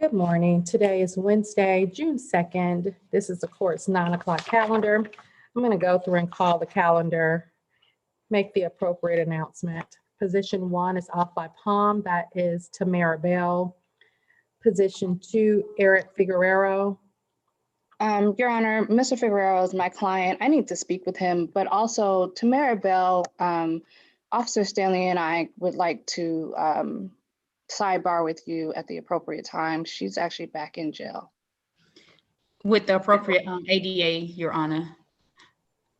Good morning. Today is Wednesday, June 2nd. This is the court's 9 o'clock calendar. I'm going to go through and call the calendar, make the appropriate announcement. Position 1 is off by Palm. That is Tamara Bell. Position 2, Eric Figueroa. Your Honor, Mr. Figueroa is my client. I need to speak with him, but also Tamara Bell, Officer Stanley and I would like to sidebar with you at the appropriate time. She's actually back in jail. With the appropriate ADA, Your Honor.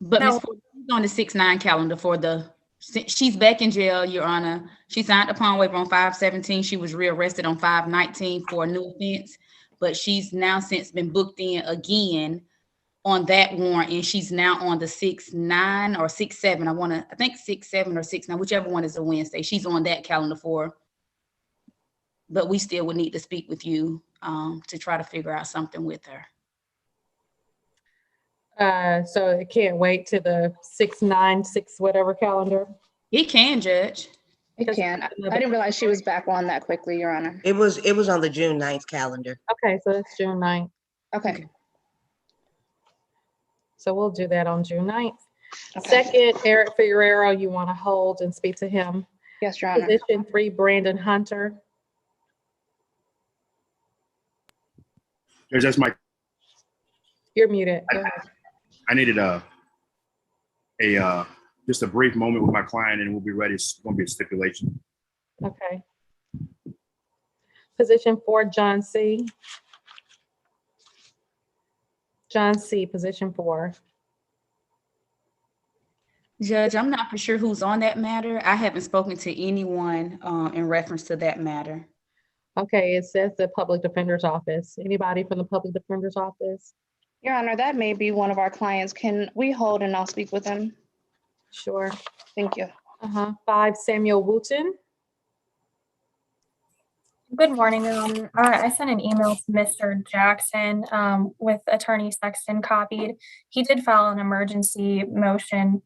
But Ms. Ford, she's on the 6/9 calendar she's back in jail, Your Honor. She signed a pawn waiver on 5/17. She was rearrested on 5/19 for a new offense, but she's now since been booked in again on that warrant, and she's now on the 6/9 or 6/7. I think 6/7 or 6/9, whichever one is a Wednesday. She's on that calendar but we still would need to speak with you to try to figure out something with her. So it can't wait to the 6/9, 6 whatever calendar? It can, Judge. It can. I didn't realize she was back on that quickly, Your Honor. It was on the June 9th calendar. Okay, so that's June 9th. Okay. So we'll do that on June 9th. Okay. Second, Eric Figueroa, you want to hold and speak to him. Yes, Your Honor. Position 3, Brandon Hunter. That's my. You're muted. Go ahead. I needed just a brief moment with my client, and we'll be ready. It's going to be a stipulation. Okay. Position 4, John C. John C, position 4. Judge, I'm not for sure who's on that matter. I haven't spoken to anyone in reference to that matter. Okay, it says the public defender's office. Anybody from the public defender's office? Your Honor, that may be one of our clients. Can we hold and I'll speak with him? Sure. Thank you. 5, Samuel Wooten. Good morning. I sent an email to Mr. Jackson with Attorney Sexton copied. He did file an emergency motion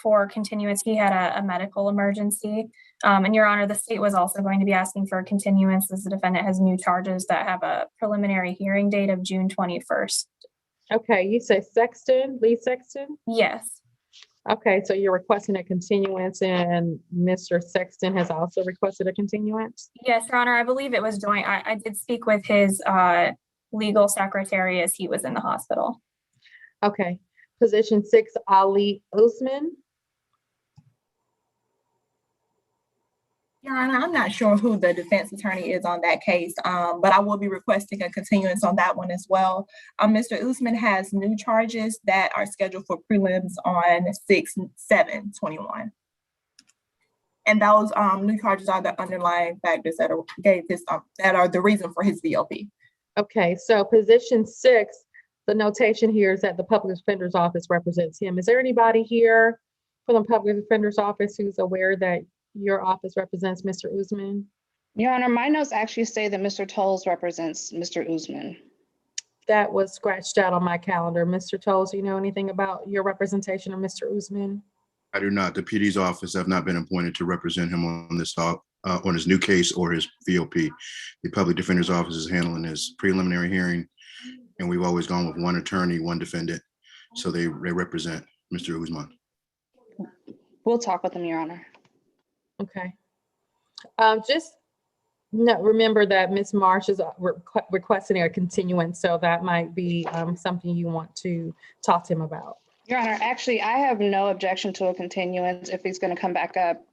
for continuance. He had a medical emergency. And Your Honor, the state was also going to be asking for a continuance as the defendant has new charges that have a preliminary hearing date of June 21st. Okay, you say Sexton, Lee Sexton? Yes. Okay, so you're requesting a continuance and Mr. Sexton has also requested a continuance? Yes, Your Honor, I believe it was joint. I did speak with his legal secretary as he was in the hospital. Okay, position 6, Ali Usman. Your Honor, I'm not sure who the defense attorney is on that case, but I will be requesting a continuance on that one as well. Mr. Usman has new charges that are scheduled for prelims on 6/7/21. And those new charges are the underlying factors that are the reason for his VLP. Okay, so position 6, the notation here is that the public defender's office represents him. Is there anybody here from the public defender's office who's aware that your office represents Mr. Usman? Your Honor, my notes actually say that Mr. Tolles represents Mr. Usman. That was scratched out on my calendar. Mr. Tolles, do you know anything about your representation of Mr. Usman? I do not. The PD's office have not been appointed to represent him on this on his new case or his VOP. The public defender's office is handling his preliminary hearing, and we've always gone with one attorney, one defendant. So they represent Mr. Usman. We'll talk with him, Your Honor. Okay. Just remember that Ms. Marsh is requesting a continuance, so that might be something you want to talk to him about. Your Honor, actually, I have no objection to a continuance if he's going to come back up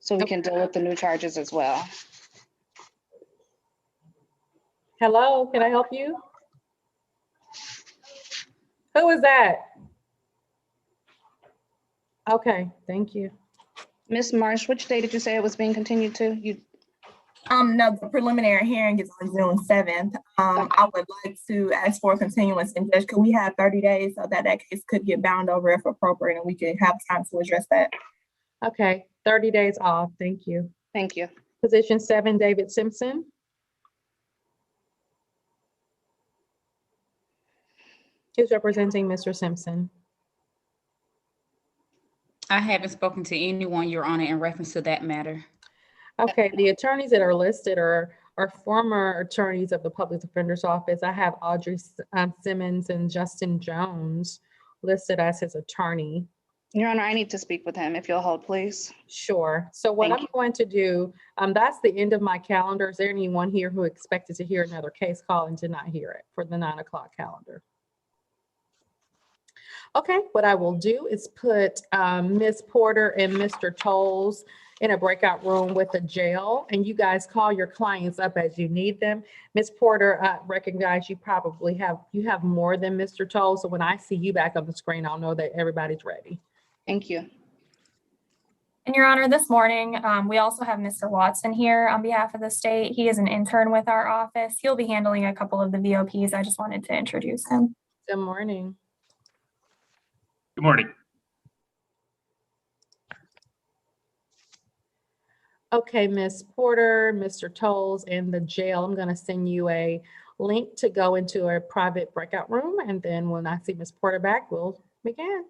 so we can deal with the new charges as well. Hello, can I help you? Who is that? Okay, thank you. Ms. Marsh, which day did you say it was being continued to? No, the preliminary hearing is on June 7th. I would like to ask for a continuance, and Judge, could we have 30 days so that case could get bound over if appropriate and we can have time to address that? Okay, 30 days off. Thank you. Thank you. Position 7, David Simpson. Who's representing Mr. Simpson? I haven't spoken to anyone, Your Honor, in reference to that matter. Okay, the attorneys that are listed are are former attorneys of the Public Defender's Office. I have Audrey Simmons and Justin Jones listed as his attorney. Your Honor, I need to speak with him. If you'll hold, please. Sure. So what Thank I'm going to do, that's the end of my calendar. Is there anyone here who expected to hear another case call and did not hear it for the 9 o'clock calendar? Okay, what I will do is put Ms. Porter and Mr. Tolles in a breakout room with the jail, and you guys call your clients up as you need them. Ms. Porter, I recognize you probably have more than Mr. Tolles, so when I see you back on the screen, I'll know that everybody's ready. Thank you. And Your Honor, this morning, we also have Mr. Watson here on behalf of the state. He is an intern with our office. He'll be handling a couple of the VOPs. I just wanted to introduce him. Good morning. Good morning. Okay, Ms. Porter, Mr. Tolles, and the jail, I'm gonna send you a link to go into a private breakout room, and then when I see Ms. Porter back, we'll begin.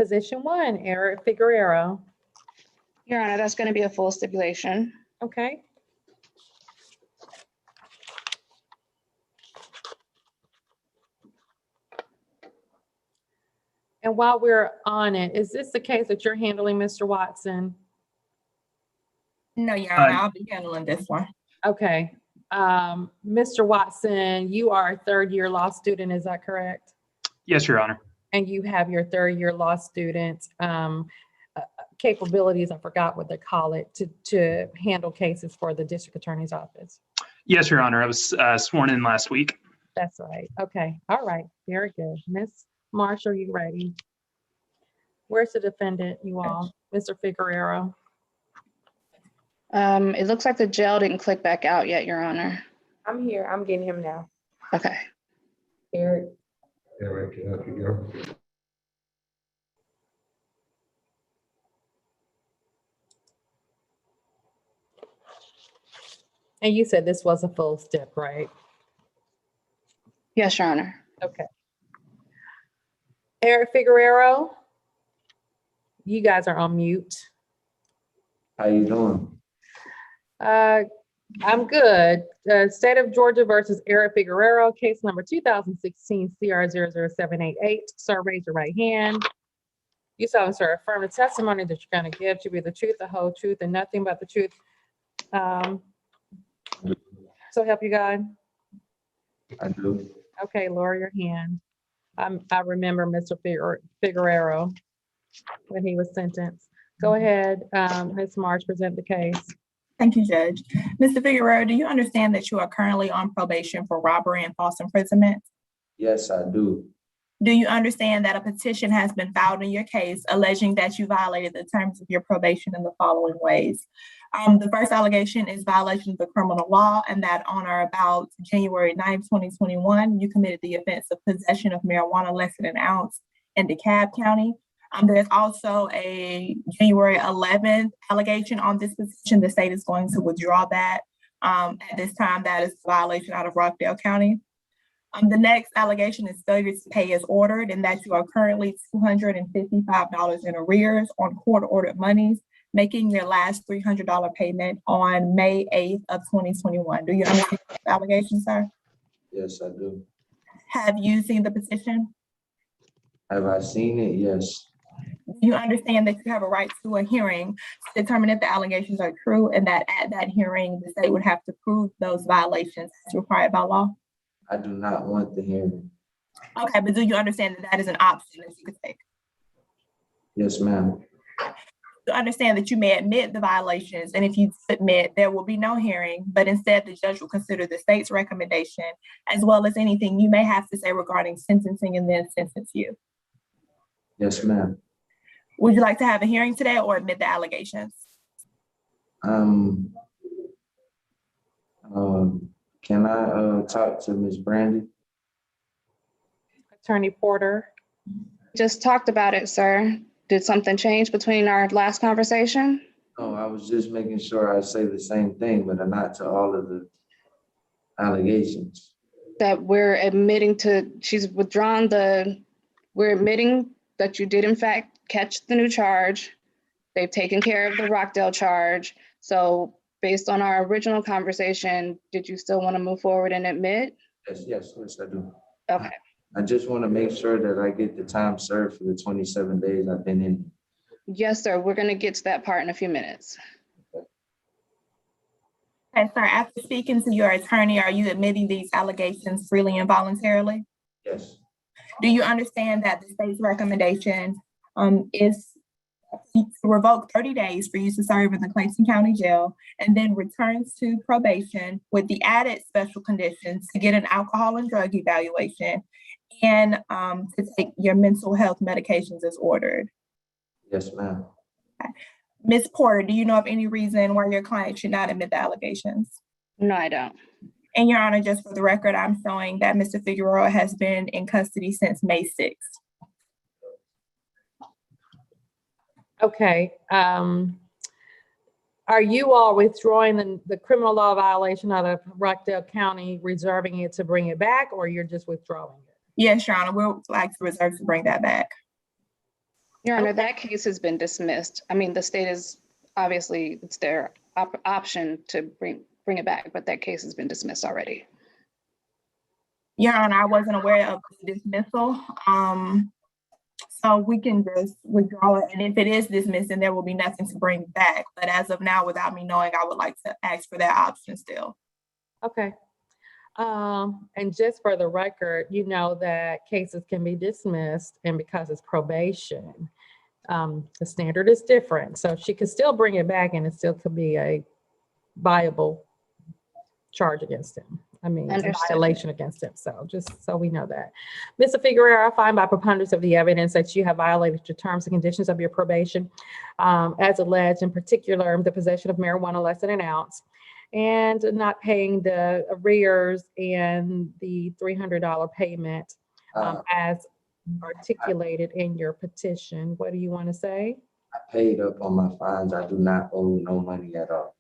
Position 1, Eric Figueroa. Your Honor, that's going to be a full stipulation. Okay. And while we're on it, is this the case that you're handling, Mr. Watson? No, Your Honor, I'll be handling this one. Okay. Mr. Watson, you are a third-year law student, is that correct? Yes, Your Honor. And you have your third-year law student capabilities, I forgot what they call it, to handle cases for the district attorney's office. Yes, Your Honor. I was sworn in last week. That's right. Okay. All right. Very good. Miss Marshall, you ready? Where's the defendant, you all? Mr. Figueroa? It looks like the jail didn't click back out yet, Your Honor. I'm here. I'm getting him now. Okay. Eric. Eric, up you go. And you said this was a full step, right? Yes, Your Honor. Okay. Eric Figueroa, you guys are on mute. How you doing? I'm good. State of Georgia versus Eric Figueroa, case number 2016 CR 00788. Sir, raise your right hand. You solemnly swear affirm the testimony that you're going to give to be the truth, the whole truth, and nothing but the truth. So help you God. I do. Okay, lower your hand. I remember Mr. Figueroa when he was sentenced. Go ahead, Ms. March, present the case. Thank you, Judge. Mr. Figueroa, do you understand that you are currently on probation for robbery and false imprisonment? Yes, I do. Do you understand that a petition has been filed in your case alleging that you violated the terms of your probation in the following ways? The first allegation is violation of the criminal law, and that on or about January 9th, 2021, you committed the offense of possession of marijuana less than an ounce in DeKalb County. There's also a January 11th allegation on this petition. The state is going to withdraw that. At this time, that is a violation out of Rockdale County. The next allegation is failure to pay as ordered, and that you are currently $255 in arrears on court-ordered monies, making your last $300 payment on May 8th of 2021. Do you understand the allegation, sir? Yes, I do. Have you seen the petition? Have I seen it? Yes. Do you understand that you have a right to a hearing to determine if the allegations are true, and that at that hearing, the state would have to prove those violations as required by law? I do not want the hearing. Okay, but do you understand that that is an option that you could take? Yes, ma'am. To understand that you may admit the violations, and if you submit, there will be no hearing, but instead the judge will consider the state's recommendation as well as anything you may have to say regarding sentencing and then sentence you. Yes, ma'am. Would you like to have a hearing today or admit the allegations? Can I talk to Ms. Brandy? Attorney Porter. Just talked about it, sir. Did something change between our last conversation? No, I was just making sure I say the same thing, but not to all of the allegations. That we're admitting to, she's withdrawn we're admitting that you did in fact catch the new charge. They've taken care of the Rockdale charge. So based on our original conversation, did you still want to move forward and admit? Yes, I do. Okay. I just want to make sure that I get the time served for the 27 days I've been in. Yes, sir. We're going to get to that part in a few minutes. Okay, sir, after speaking to your attorney, are you admitting these allegations freely and voluntarily? Yes. Do you understand that the state's recommendation is to revoke 30 days for you to serve in the Clayton County Jail, and then returns to probation with the added special conditions to get an alcohol and drug evaluation and to take your mental health medications as ordered? Yes, ma'am. Okay. Ms. Porter, do you know of any reason why your client should not admit the allegations? No, I don't. And Your Honor, just for the record, I'm showing that Mr. Figueroa has been in custody since May 6th. Okay. Are you all withdrawing the criminal law violation out of Rockdale County, reserving it to bring it back, or you're just withdrawing it? Yes, Your Honor, we'd like to reserve to bring that back. Your Honor, that case has been dismissed. I mean, the state is, obviously, it's their option to bring it back, but that case has been dismissed already. Your Honor, I wasn't aware of the dismissal. So we can just withdraw it. And if it is dismissed, then there will be nothing to bring back. But as of now, without me knowing, I would like to ask for that option still. Okay. And just for the record, you know that cases can be dismissed, and because it's probation, the standard is different. So she could still bring it back and it still could be a viable charge against him. I mean, a Understood. violation against him. So just so we know that. Mr. Figueroa, I find by preponderance of the evidence that you have violated the terms and conditions of your probation, as alleged, in particular, the possession of marijuana less than an ounce, and not paying the arrears and the $300 payment as articulated in your petition. What do you want to say? I paid up on my fines. I do not owe no money at all.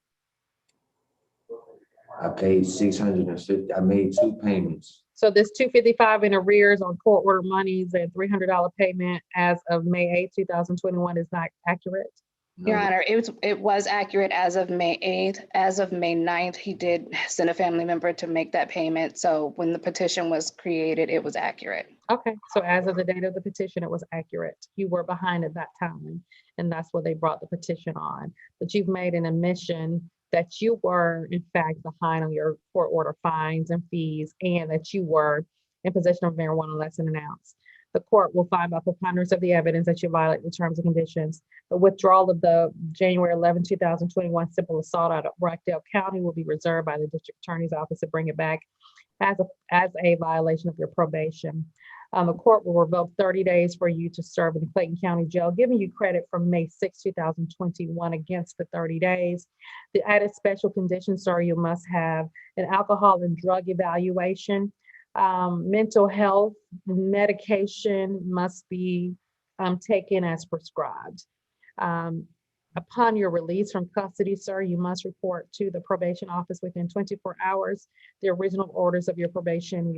I paid $650. I made 2 payments. So this $255 in arrears on court order monies and $300 payment as of May 8, 2021 is not accurate? Your Honor, it was accurate as of May 8th. As of May 9th, he did send a family member to make that payment. So when the petition was created, it was accurate. Okay, so as of the date of the petition, it was accurate. You were behind at that time, and that's what they brought the petition on. But you've made an admission that you were in fact behind on your court order fines and fees, and that you were in possession of marijuana less than an ounce. The court will find by preponderance of the evidence that you violate the terms and conditions. The withdrawal of the January 11, 2021 simple assault out of Rockdale County will be reserved by the district attorney's office to bring it back as a violation of your probation. The court will revoke 30 days for you to serve in the Clayton County Jail, giving you credit from May 6, 2021 against the 30 days. The added special conditions are you must have an alcohol and drug evaluation. Mental health medication must be taken as prescribed. Upon your release from custody, sir, you must report to the probation office within 24 hours. The original orders of your probation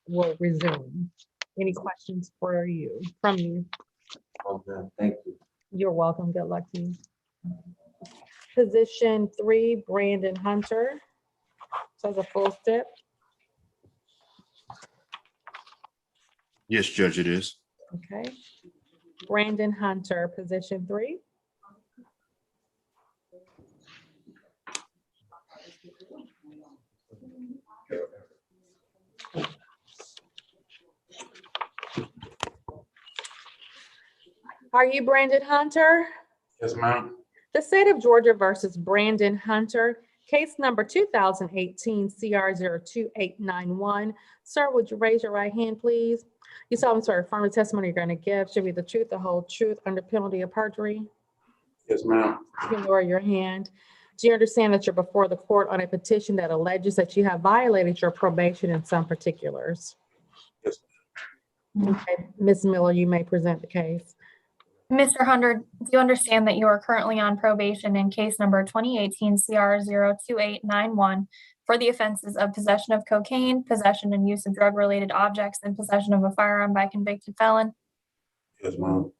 will resume. Any questions from you? Okay, thank you. You're welcome. Good luck to you. Position 3, Brandon Hunter. So it's a full step. Yes, Judge, it is. Okay. Brandon Hunter, position 3. Are you Brandon Hunter? Yes, ma'am. The state of Georgia versus Brandon Hunter, case number 2018 CR 02891. Sir, would you raise your right hand, please? You solemnly swear affirm the testimony you're going to give should be the truth, the whole truth, under penalty of perjury. Yes, ma'am. You can lower your hand. Do you understand that you're before the court on a petition that alleges that you have violated your probation in some particulars? Yes. Okay, Ms. Miller, you may present the case. Mr. Hunter, do you understand that you are currently on probation in case number 2018 CR 02891 for the offenses of possession of cocaine, possession and use of drug-related objects, and possession of a firearm by a convicted felon? Yes, ma'am.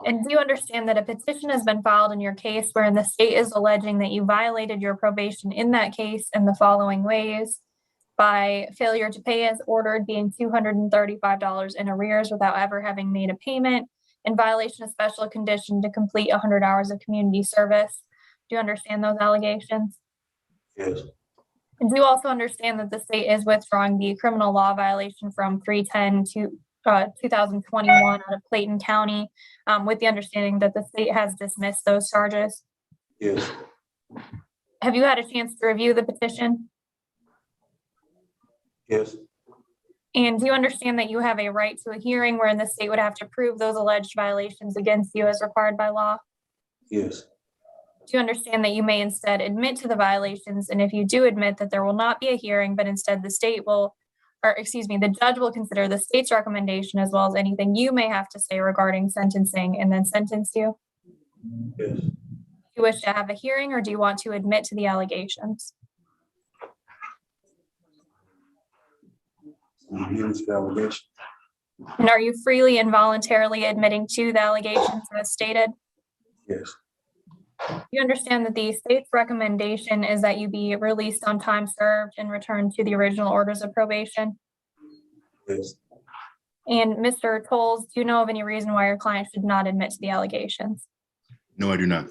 And do you understand that a petition has been filed in your case wherein the state is alleging that you violated your probation in that case in the following ways: by failure to pay as ordered, being $235 in arrears without ever having made a payment, in violation of special condition to complete 100 hours of community service? Do you understand those allegations? Yes. And do you also understand that the state is withdrawing the criminal law violation from 310 to 2021 out of Clayton County, with the understanding that the state has dismissed those charges? Yes. Have you had a chance to review the petition? Yes. And do you understand that you have a right to a hearing wherein the state would have to prove those alleged violations against you as required by law? Yes. Do you understand that you may instead admit to the violations? And if you do admit, that there will not be a hearing, but instead the judge will consider the state's recommendation as well as anything you may have to say regarding sentencing and then sentence you? Yes. Do you wish to have a hearing, or do you want to admit to the allegations? Here's the allegation. And are you freely and voluntarily admitting to the allegations as stated? Yes, You understand that the state's recommendation is that you be released on time served and returned to the original orders of probation? yes. And Mr. Tolles, do you know of any reason why your client should not admit to the allegations? No, I do not.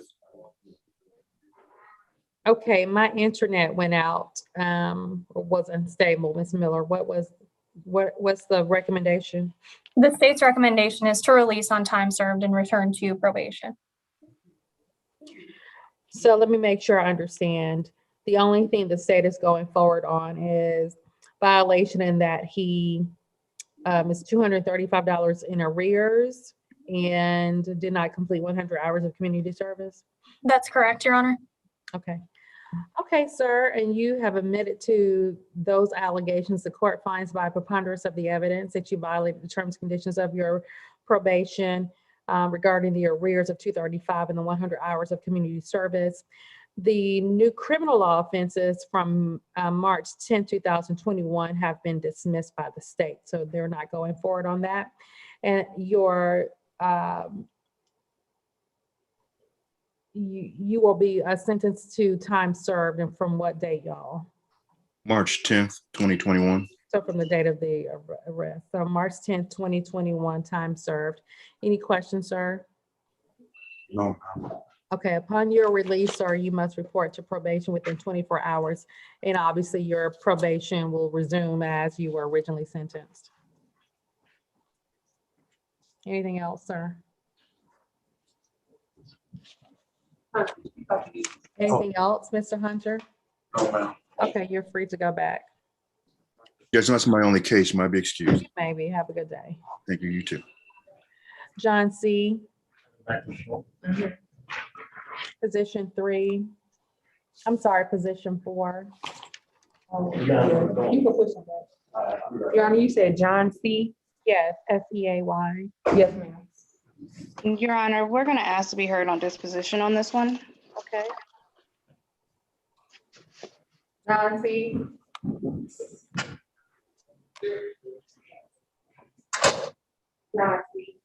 Okay, my internet went out, or was unstable, Ms. Miller. What's the recommendation? The state's recommendation is to release on time served and return to probation. So let me make sure I understand. The only thing the state is going forward on is violation in that he is $235 in arrears and did not complete 100 hours of community service. That's correct, Your Honor. Okay. Okay, sir, and you have admitted to those allegations. The court finds by preponderance of the evidence that you violated the terms and conditions of your probation regarding the arrears of 235 and the 100 hours of community service. The new criminal law offenses from March 10, 2021 have been dismissed by the state, so they're not going forward on that. And your you will be sentenced to time served, and from what date, y'all? March 10th, 2021. So from the date of the arrest. So March 10th, 2021, time served. Any questions, sir? No. Okay, upon your release, sir, you must report to probation within 24 hours. And obviously your probation will resume as you were originally sentenced. Anything else, sir? Anything else, Mr. Hunter? No, ma'am. Okay, you're free to go back. Yes, that's my only case. You might be excused. Maybe. Have a good day. Thank you. You too. John C. Position 3. I'm sorry, position 4. You can push them back. Your Honor, you said John C. Yes, S-E-A-Y. Yes, ma'am. Your Honor, we're going to ask to be heard on disposition on this one. Okay. John C. John C.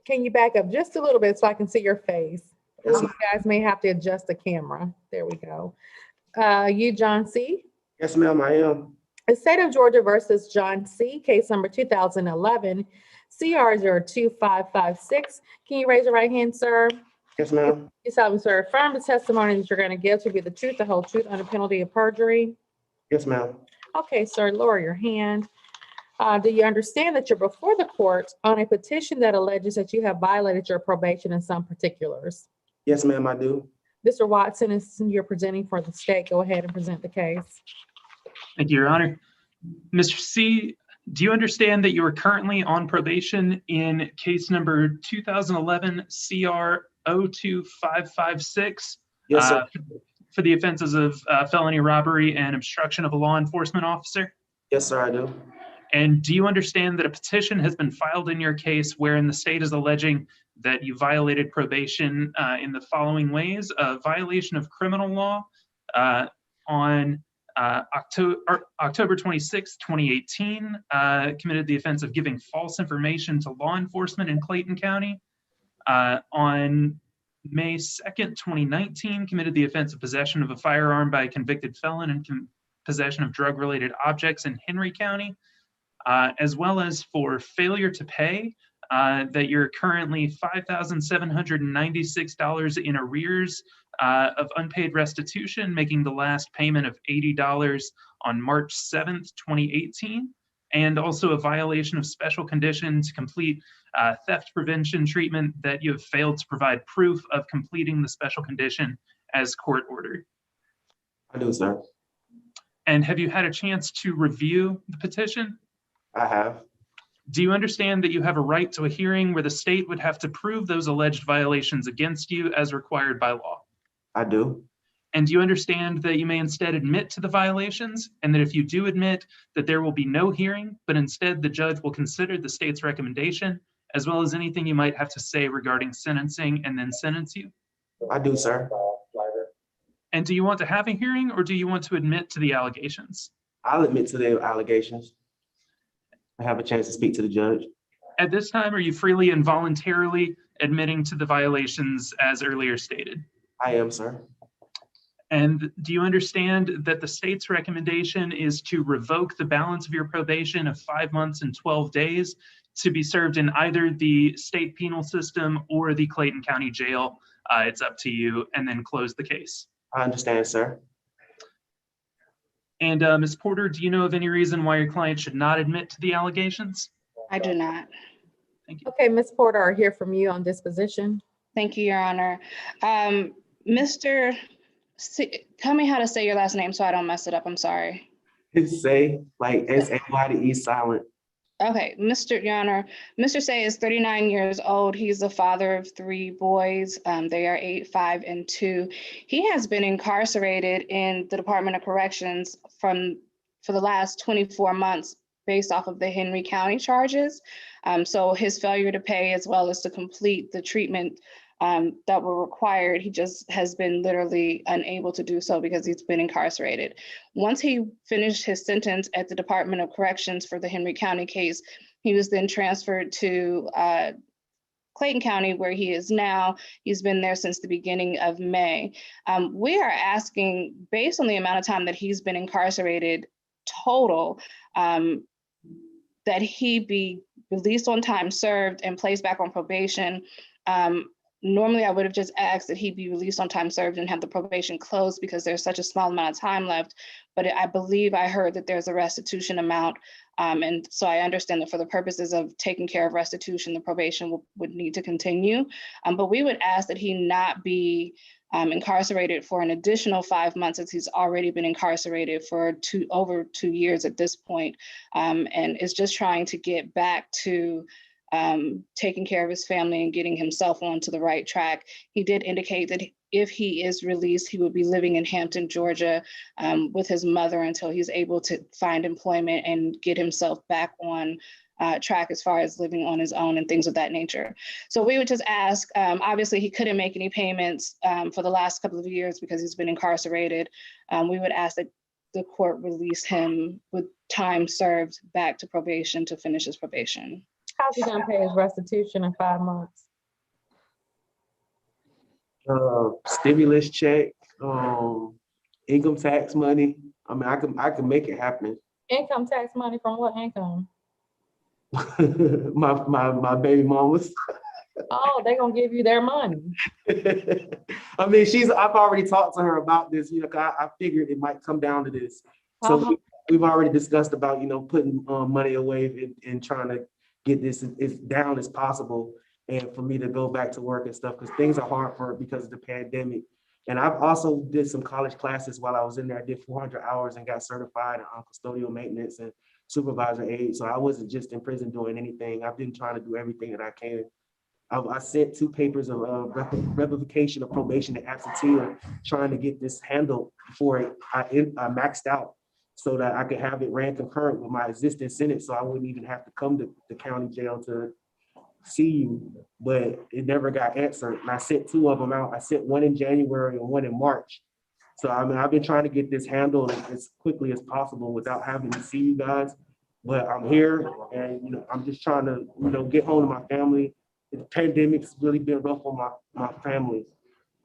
Can you back up just a little bit so I can see your face? You guys may have to adjust the camera. There we go. You, John C. Yes, ma'am, I am. The state of Georgia versus John C. Case number 2011 CR 02556. Can you raise your right hand, sir? Yes, ma'am. You solemnly swear affirm the testimony that you're going to give to be the truth, the whole truth, under penalty of perjury. Yes, ma'am. Okay, sir, lower your hand. Do you understand that you're before the court on a petition that alleges that you have violated your probation in some particulars? Yes, ma'am, I do. Mr. Watson, is you're presenting for the state. Go ahead and present the case. Thank you, Your Honor. Mr. C, do you understand that you are currently on probation in case number 2011 CR 02556? Yes, sir. For the offenses of felony robbery and obstruction of a law enforcement officer? Yes, sir, I do. And do you understand that a petition has been filed in your case wherein the state is alleging that you violated probation in the following ways? A violation of criminal law on October 26, 2018, committed the offense of giving false information to law enforcement in Clayton County. On May 2nd, 2019, committed the offense of possession of a firearm by a convicted felon and possession of drug-related objects in Henry County, as well as for failure to pay, that you're currently $5,796 in arrears of unpaid restitution, making the last payment of $80 on March 7th, 2018, and also a violation of special condition to complete theft prevention treatment that you have failed to provide proof of completing the special condition as court ordered. I do, sir. And have you had a chance to review the petition? I have. Do you understand that you have a right to a hearing where the state would have to prove those alleged violations against you as required by law? I do. And do you understand that you may instead admit to the violations, and that if you do admit, that there will be no hearing, but instead the judge will consider the state's recommendation as well as anything you might have to say regarding sentencing and then sentence you? I do, sir. And do you want to have a hearing or do you want to admit to the allegations? I'll admit to the allegations. I have a chance to speak to the judge. At this time, are you freely and voluntarily admitting to the violations as earlier stated? I am, sir. And do you understand that the state's recommendation is to revoke the balance of your probation of 5 months and 12 days to be served in either the state penal system or the Clayton County Jail? It's up to you, and then close the case. I understand, sir. And Ms. Porter, do you know of any reason why your client should not admit to the allegations? I do not. Thank you. Okay, Ms. Porter, I'll hear from you on disposition. Thank you, Your Honor. Tell me how to say your last name so I don't mess it up. I'm sorry. It's Say, like S-A-Y-D-E silent. Okay, Your Honor, Mr. Say is 39 years old. He's the father of 3 boys. They are 8, 5, and 2. He has been incarcerated in the Department of Corrections for the last 24 months based off of the Henry County charges. So his failure to pay as well as to complete the treatment that were required, he just has been literally unable to do so because he's been incarcerated. Once he finished his sentence at the Department of Corrections for the Henry County case, he was then transferred to Clayton County, where he is now. He's been there since the beginning of May. We are asking, based on the amount of time that he's been incarcerated total, that he be released on time served and placed back on probation. Normally, I would have just asked that he be released on time served and have the probation closed because there's such a small amount of time left. But I believe I heard that there's a restitution amount. And so I understand that for the purposes of taking care of restitution, the probation would need to continue. But we would ask that he not be incarcerated for an additional 5 months, as he's already been incarcerated for over 2 years at this point, and is just trying to get back to taking care of his family and getting himself onto the right track. He did indicate that if he is released, he would be living in Hampton, Georgia, with his mother until he's able to find employment and get himself back on track as far as living on his own and things of that nature. So we would just ask, obviously he couldn't make any payments for the last couple of years because he's been incarcerated. We would ask that the court release him with time served back to probation to finish his probation. How's he gonna pay his restitution in 5 months? Stimulus check, income tax money. I mean, I can make it happen. Income tax money from what income? my baby mamas. Oh, they're gonna give you their money. I mean, I've already talked to her about this, you know, 'cause I figured it might come down to this. So we've already discussed about, you know, putting money away and trying to get this as down as possible, and for me to go back to work and stuff, because things are hard for because of the pandemic. And I've also did some college classes while I was in there. I did 400 hours and got certified on custodial maintenance and supervisor aid. So I wasn't just in prison doing anything. I've been trying to do everything that I can. I sent 2 papers of revocation of probation and absentia, trying to get this handled before I maxed out, so that I could have it ran concurrent with my existing sentence, so I wouldn't even have to come to the county jail to see you. But it never got answered. And I sent 2 of them out. I sent 1 in January and 1 in March. So I mean, I've been trying to get this handled as quickly as possible without having to see you guys. But I'm here, and you know, I'm just trying to, you know, get home to my family. The pandemic's really been rough on my family,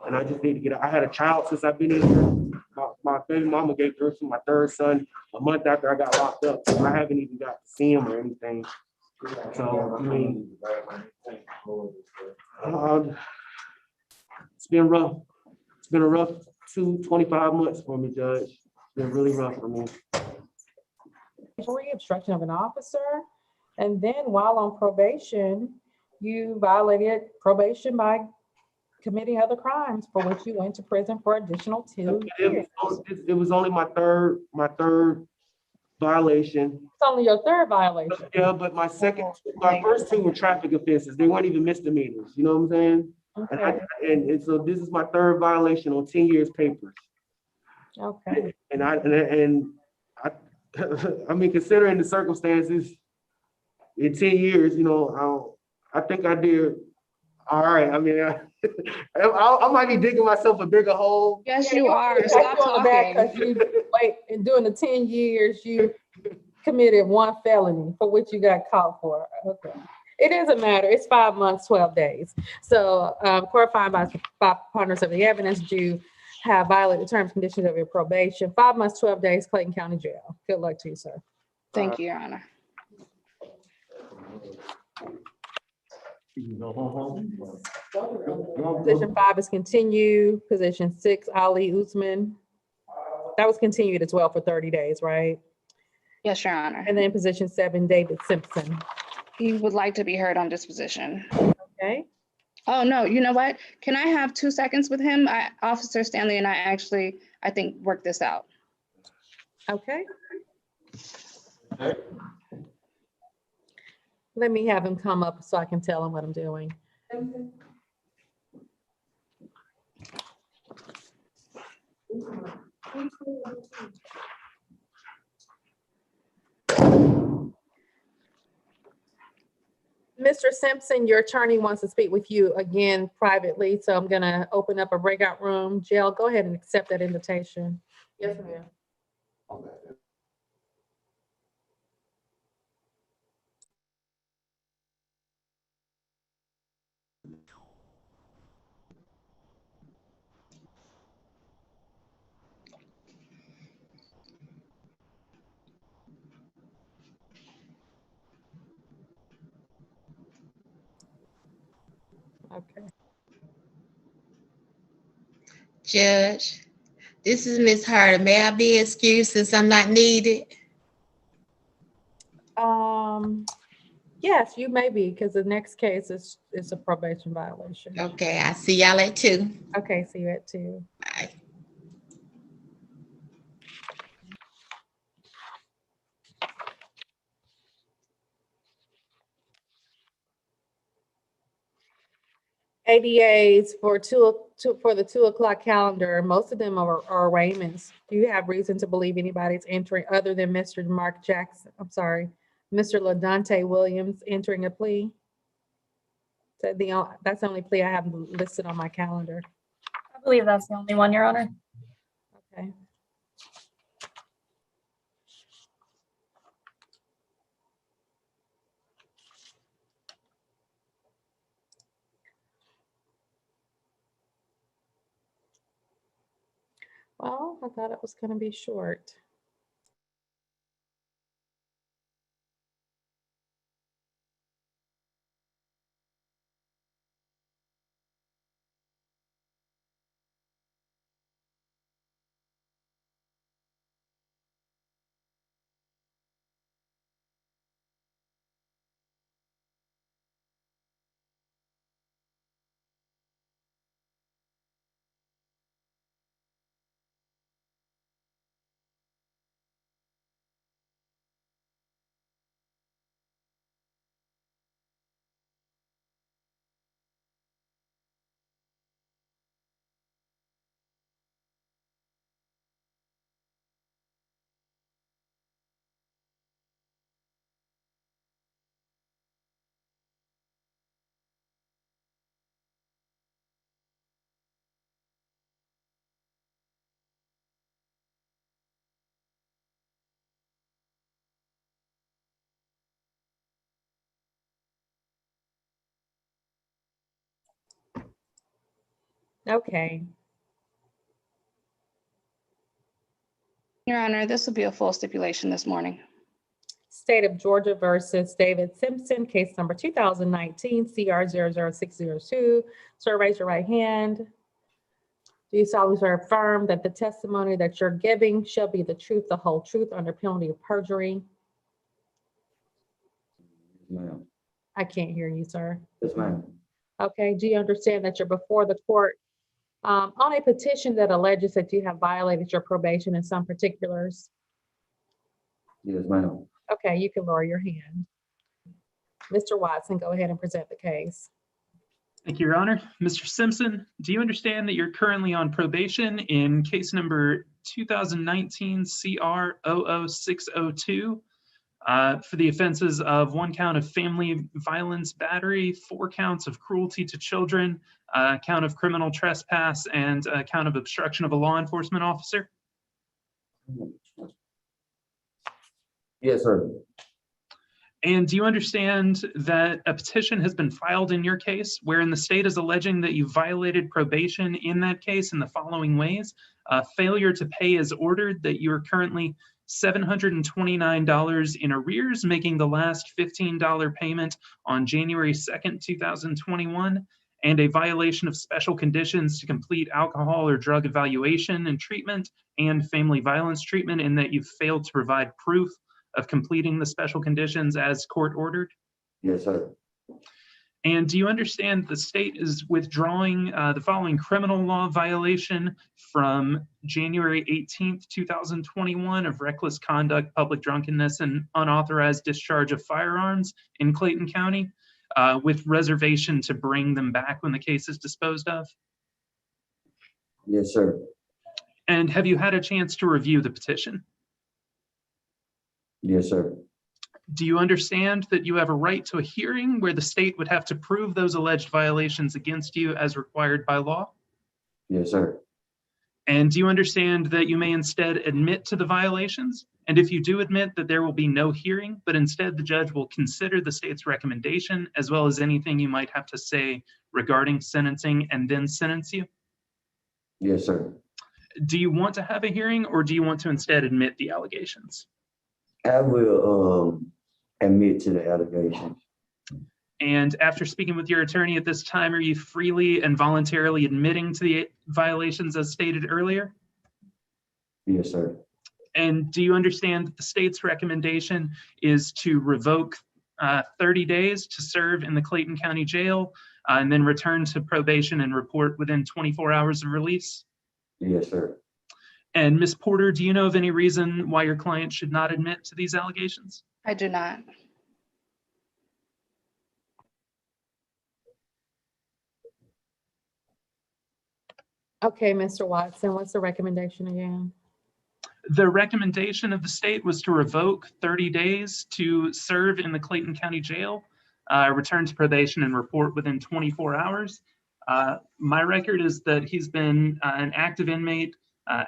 and I just need to get out. I had a child since I've been in here. My baby mama gave birth to my 3rd son a month after I got locked up. So I haven't even got to see him or anything. So I mean, it's been rough. It's been a rough 25 months for me, Judge. It's been really rough for me. Obstruction of an officer, and then while on probation, you violated probation by committing other crimes for which you went to prison for additional 2 years. It was only my third violation. It's only your 3rd violation. Yeah, but my first 2 were traffic offenses. They weren't even misdemeanors. You know what I'm saying? Okay. And so this is my 3rd violation on 10 years papers. Okay. And I mean, considering the circumstances, in 10 years, you know, I think I did. All right, I mean, I might be digging myself a bigger hole. Yes, Yeah, you want me are. to pat Stop you on the back talking. 'cause you, wait, and during the 10 years, you committed one felony for which you got caught for. Okay. It doesn't matter. It's 5 months, 12 days. So, court find by preponderance of the evidence, you have violated the terms and conditions of your probation. 5 months, 12 days, Clayton County Jail. Good luck to you, sir. Thank you, Your Honor. You can go home. Position 5 is continue. Position 6, Ali Usman. That was continued as well for 30 days, right? Yes, Your Honor. And then position 7, David Simpson. He would like to be heard on disposition. Okay. Oh, no, you know what? Can I have 2 seconds with him? Officer Stanley and I think, worked this out. Okay. Let me have him come up so I can tell him what I'm doing. Mr. Simpson, your attorney wants to speak with you again privately, so I'm gonna open up a breakout room. Jill, go ahead and accept that invitation. Yes, ma'am. Okay. Judge, this is Miss Harder. May I be excused since I'm not needed? Yes, you may be, because the next case is a probation violation. Okay, I see y'all at 2. Okay, see you at 2. Bye. ADAs for the 2 o'clock calendar, most of them are arraignments. Do you have reason to believe anybody's entering other than Mr. Mark Jackson? I'm sorry, Mr. LaDonte Williams entering a plea? That's the only plea I have listed on my calendar. I believe that's the only one, Your Honor. Okay. Well, I thought it was going to be short. Okay. Your Honor, this will be a full stipulation this morning. State of Georgia versus David Simpson, case number 2019 CR 00602. Sir, raise your right hand. Do you solemnly swear or affirm that the testimony that you're giving shall be the truth, the whole truth, under penalty of perjury? Ma'am. I can't hear you, sir. Yes, ma'am. Okay, do you understand that you're before the court on a petition that alleges that you have violated your probation in some particulars? Yes, ma'am. Okay, you can lower your hand. Mr. Watson, go ahead and present the case. Thank you, Your Honor. Mr. Simpson, do you understand that you're currently on probation in case number 2019 CR 00602? for the offenses of 1 count of family violence battery, 4 counts of cruelty to children, a count of criminal trespass, and a count of obstruction of a law enforcement officer. Yes, sir. And do you understand that a petition has been filed in your case wherein the state is alleging that you violated probation in that case in the following ways? Failure to pay as ordered, that you are currently $729 in arrears, making the last $15 payment on January 2nd, 2021, and a violation of special conditions to complete alcohol or drug evaluation and treatment and family violence treatment, in that you failed to provide proof of completing the special conditions as court ordered? Yes, sir. And do you understand the state is withdrawing the following criminal law violation from January 18th, 2021 of reckless conduct, public drunkenness, and unauthorized discharge of firearms in Clayton County, with reservation to bring them back when the case is disposed of? Yes, sir. And have you had a chance to review the petition? Yes, sir. Do you understand that you have a right to a hearing where the state would have to prove those alleged violations against you as required by law? Yes, sir. And do you understand that you may instead admit to the violations? And if you do admit, that there will be no hearing, but instead the judge will consider the state's recommendation as well as anything you might have to say regarding sentencing and then sentence you? Yes, sir. Do you want to have a hearing, or do you want to instead admit the allegations? I will admit to the allegations. And after speaking with your attorney at this time, are you freely and voluntarily admitting to the violations as stated earlier? Yes, sir. And do you understand that the state's recommendation is to revoke 30 days to serve in the Clayton County Jail and then return to probation and report within 24 hours of release? Yes, sir. And Ms. Porter, do you know of any reason why your client should not admit to these allegations? I do not. Okay, Mr. Watson, what's the recommendation again? The recommendation of the state was to revoke 30 days to serve in the Clayton County Jail, return to probation and report within 24 hours. My record is that he's been an active inmate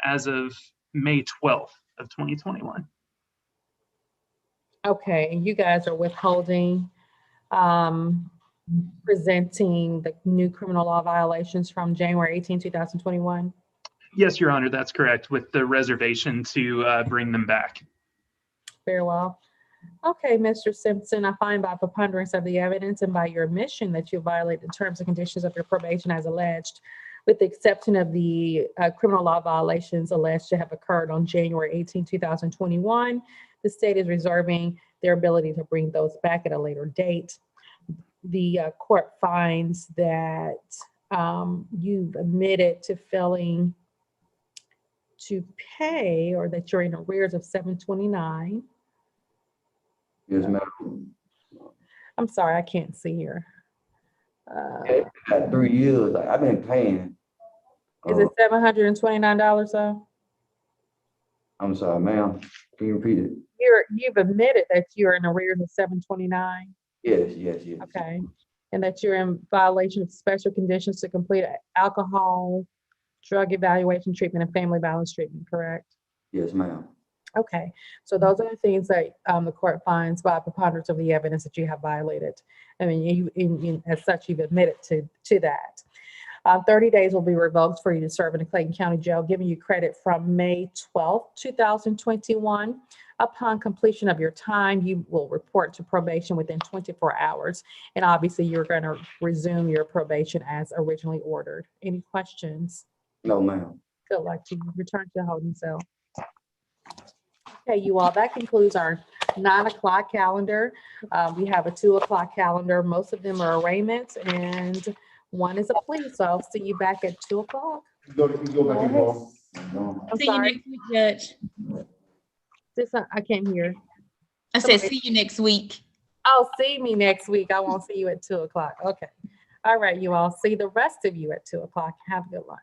as of May 12th of 2021. Okay, and you guys are withholding presenting the new criminal law violations from January 18, 2021? Yes, Your Honor, that's correct, with the reservation to bring them back. Very well. Okay, Mr. Simpson, I find by preponderance of the evidence and by your admission that you violate the terms and conditions of your probation as alleged, with the exception of the criminal law violations alleged to have occurred on January 18, 2021. The state is reserving their ability to bring those back at a later date. The court finds that you've admitted to failing to pay, or that you're in arrears of $729. Yes, ma'am. I'm sorry, I can't see here. At 3 years, I've been paying. Is it $729 though? I'm sorry, ma'am. Can you repeat it? You've admitted that you're in arrears of $729. Yes, yes. Okay, and that you're in violation of special conditions to complete alcohol, drug evaluation treatment, and family violence treatment, correct? Yes, ma'am. Okay, so those are the things that the court finds by preponderance of the evidence that you have violated. I mean, as such, you've admitted to that. 30 days will be revoked for you to serve in the Clayton County Jail, giving you credit from May 12th, 2021. Upon completion of your time, you will report to probation within 24 hours. And obviously, you're going to resume your probation as originally ordered. Any questions? No, ma'am. Good luck to you. Return to the holding cell. Okay, you all, that concludes our 9 o'clock calendar. We have a 2 o'clock calendar. Most of them are arraignments and one is a plea. So I'll see you back at 2 o'clock. Go back in home. I'm See you sorry. next week, Judge. I can't hear. I said, see you next week. Oh, see me next week. I won't see you at 2 o'clock. Okay. All right, you all. See the rest of you at 2 o'clock. Have a good lunch.